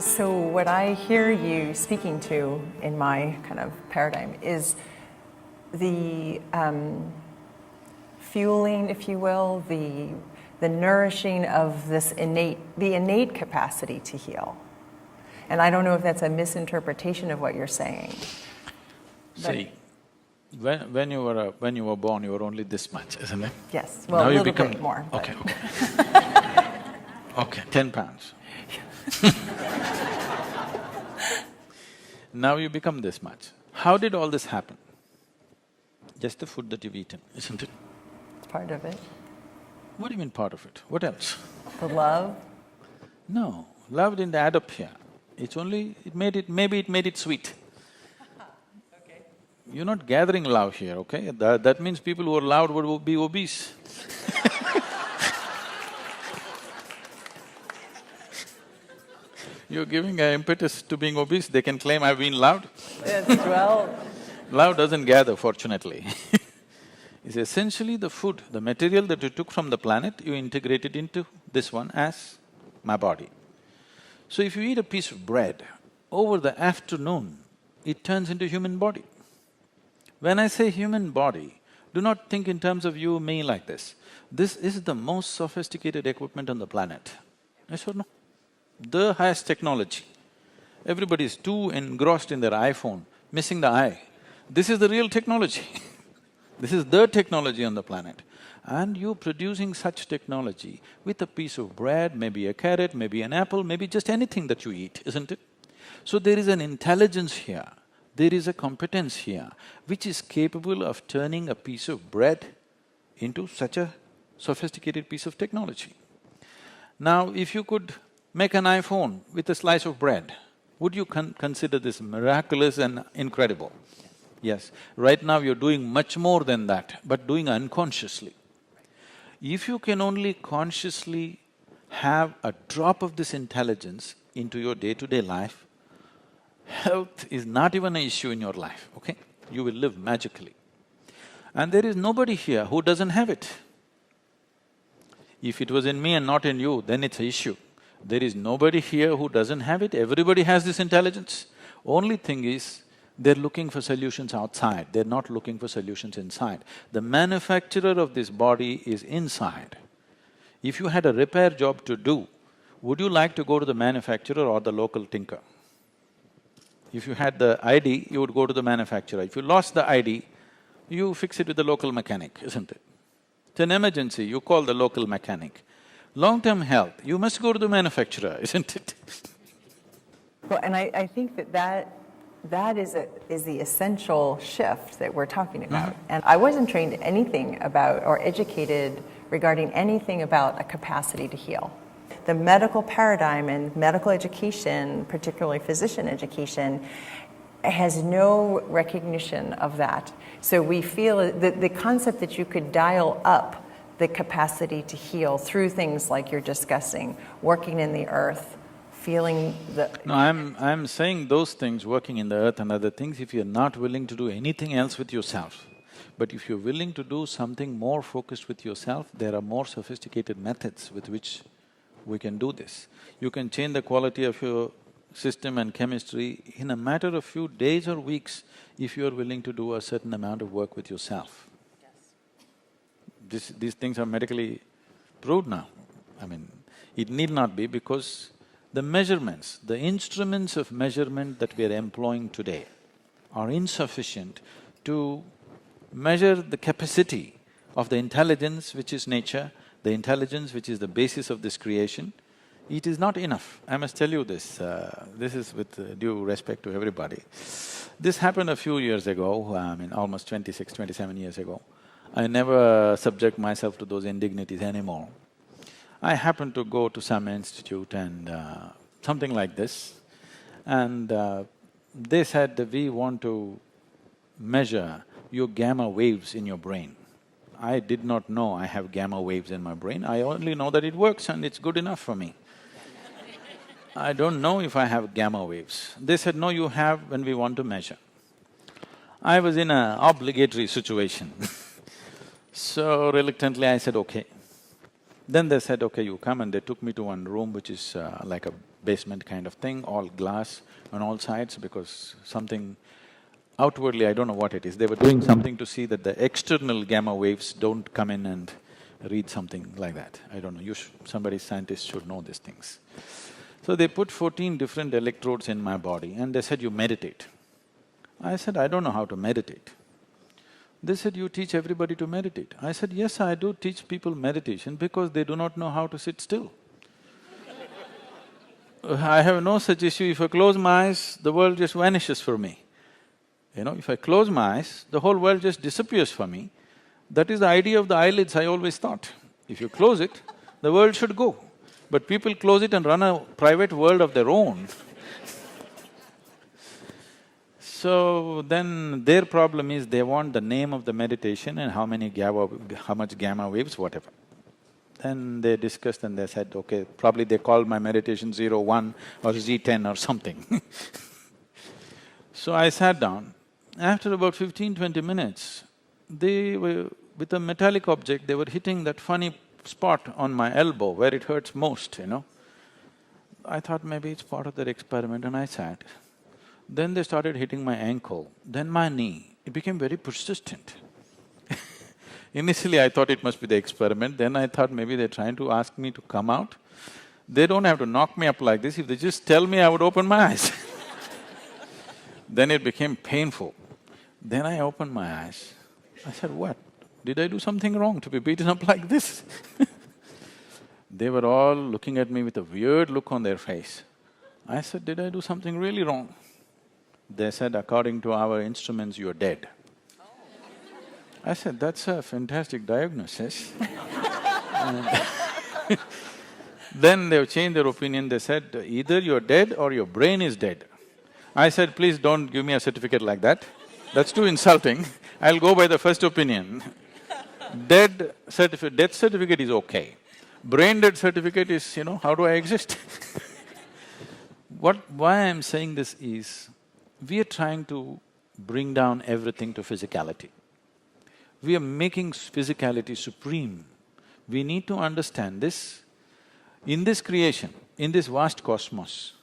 So what I hear you speaking to in my kind of paradigm is the fueling, if you will, the nourishing of this innate capacity to heal. And I don't know if that's a misinterpretation of what you're saying. See, when you were born, you were only this much, isn't it? Yes, well, Now a you little become… bit more. Okay, okay. Okay, 10 pounds. Now you become this much. How did all this happen? Just the food that you've eaten, isn't it? Part of it. What do you mean part of it? What else? The love. No, love didn't add up here. It's only… maybe it made it sweet. Okay. You're not gathering love here, okay? That means people who are loud would be obese. You're giving an impetus to being obese, they can claim I've been loud. Yes, well… Love doesn't gather, fortunately. It's essentially the food, the material that you took from the planet, you integrated into this one as my body. So if you eat a piece of bread, over the afternoon, it turns into human body. When I say human body, do not think in terms of you, me like this. This is the most sophisticated equipment on the planet. Yes or no? The highest technology. Everybody is too engrossed in their iPhone, missing the eye. This is the real technology. This is the technology on the planet. And you're producing such technology with a piece of bread, maybe a carrot, maybe an apple, maybe just anything that you eat, isn't it? So there is an intelligence here, there is a competence here, which is capable of turning a piece of bread into such a sophisticated piece of technology. Now, if you could make an iPhone with a slice of bread, would you consider this miraculous and incredible? Yes. Right now you're doing much more than that, but doing unconsciously. If you can only consciously have a drop of this intelligence into your day-to-day life, health is not even an issue in your life, okay? You will live magically. And there is nobody here who doesn't have it. If it was in me and not in you, then it's an issue. There is nobody here who doesn't have it, everybody has this intelligence. Only thing is, they're looking for solutions outside, they're not looking for solutions inside. The manufacturer of this body is inside. If you had a repair job to do, would you like to go to the manufacturer or the local tinker? If you had the ID, you would go to the manufacturer. If you lost the ID, you fix it with the local mechanic, isn't it? It's an emergency, you call the local mechanic. Long-term health, you must go to the manufacturer, isn't it? Well, and I think that is the essential shift that we're talking about. And I wasn't trained anything about or educated regarding anything about a capacity to heal. The medical paradigm and medical education, particularly physician education, has no recognition of that. So we feel the concept that you could dial up the capacity to heal through things like you're discussing, working in the earth, feeling the… No, I'm saying those things, working in the earth and other things, if you're not willing to do anything else with yourself. But if you're willing to do something more focused with yourself, there are more sophisticated methods with which we can do this. You can change the quality of your system and chemistry in a matter of few days or weeks if you're willing to do a certain amount of work with yourself. These things are medically proved now. I mean, it need not be because the measurements, the instruments of measurement that we are employing today are insufficient to measure the capacity of the intelligence which is nature, the intelligence which is the basis of this creation. It is not enough. I must tell you this, this is with due respect to everybody. This happened a few years ago, I mean almost 26, 27 years ago. I never subject myself to those indignities anymore. I happened to go to some institute and something like this, and they said, we want to measure your gamma waves in your brain. I did not know I have gamma waves in my brain, I only know that it works and it's good enough for me. I don't know if I have gamma waves. They said, no, you have when we want to measure. I was in an obligatory situation So reluctantly I said, okay. Then they said, okay, you come, and they took me to one room which is like a basement kind of thing, all glass on all sides, because something outwardly, I don't know what it is, they were doing something to see that the external gamma waves don't come in and read something like that. I don't know, somebody scientist should know these things. So they put 14 different electrodes in my body and they said, you meditate. I said, I don't know how to meditate. They said, you teach everybody to meditate. I said, yes, I do teach people meditation because they do not know how to sit still. I have no such issue. If I close my eyes, the world just vanishes for me. You know, if I close my eyes, the whole world just disappears for me. That is the idea of the eyelids, I always thought. If you close it, the world should go. But people close it and run a private world of their own. So then their problem is they want the name of the meditation and how much gamma waves, whatever. Then they discussed and they said, okay, probably they called my meditation 01 or Z10 or something. So I sat down. After about 15-20 minutes, they were… with a metallic object, they were hitting that funny spot on my elbow where it hurts most, you know. I thought maybe it's part of their experiment and I sat. Then they started hitting my ankle, then my knee. It became very persistent. Initially I thought it must be the experiment, then I thought maybe they're trying to ask me to come out. They don't have to knock me up like this, if they just tell me, I would open my eyes. Then it became painful. Then I opened my eyes. I said, what? Did I do something wrong to be beaten up like this? They were all looking at me with a weird look on their face. I said, did I do something really wrong? They said, according to our instruments, you're dead. I said, that's a fantastic diagnosis. Then they've changed their opinion, they said, either you're dead or your brain is dead. I said, please don't give me a certificate like that, that's too insulting, I'll go by the first opinion. Death certificate is okay. Brain dead certificate is, you know, how do I exist? Why I'm saying this is, we are trying to bring down everything to physicality. We are making physicality supreme. We need to understand this. In this creation, in this vast cosmos,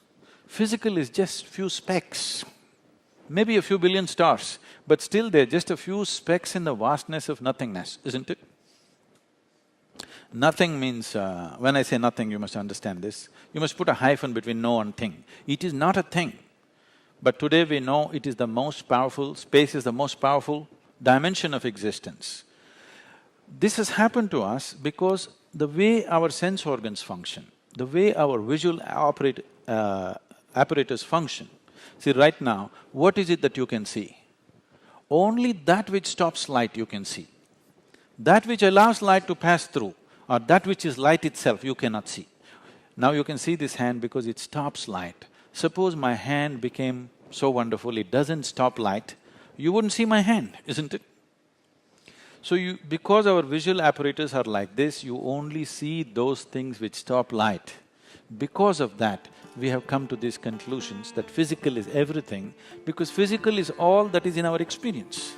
physical is just few specks, maybe a few billion stars, but still they're just a few specks in the vastness of nothingness, isn't it? Nothing means… when I say nothing, you must understand this. You must put a hyphen between no and thing. It is not a thing. But today we know it is the most powerful, space is the most powerful dimension of existence. This has happened to us because the way our sense organs function, the way our visual apparatus function. See, right now, what is it that you can see? Only that which stops light you can see. That which allows light to pass through, or that which is light itself, you cannot see. Now you can see this hand because it stops light. Suppose my hand became so wonderful, it doesn't stop light, you wouldn't see my hand, isn't it? So because our visual apparatus are like this, you only see those things which stop light. Because of that, we have come to these conclusions that physical is everything, because physical is all that is in our experience.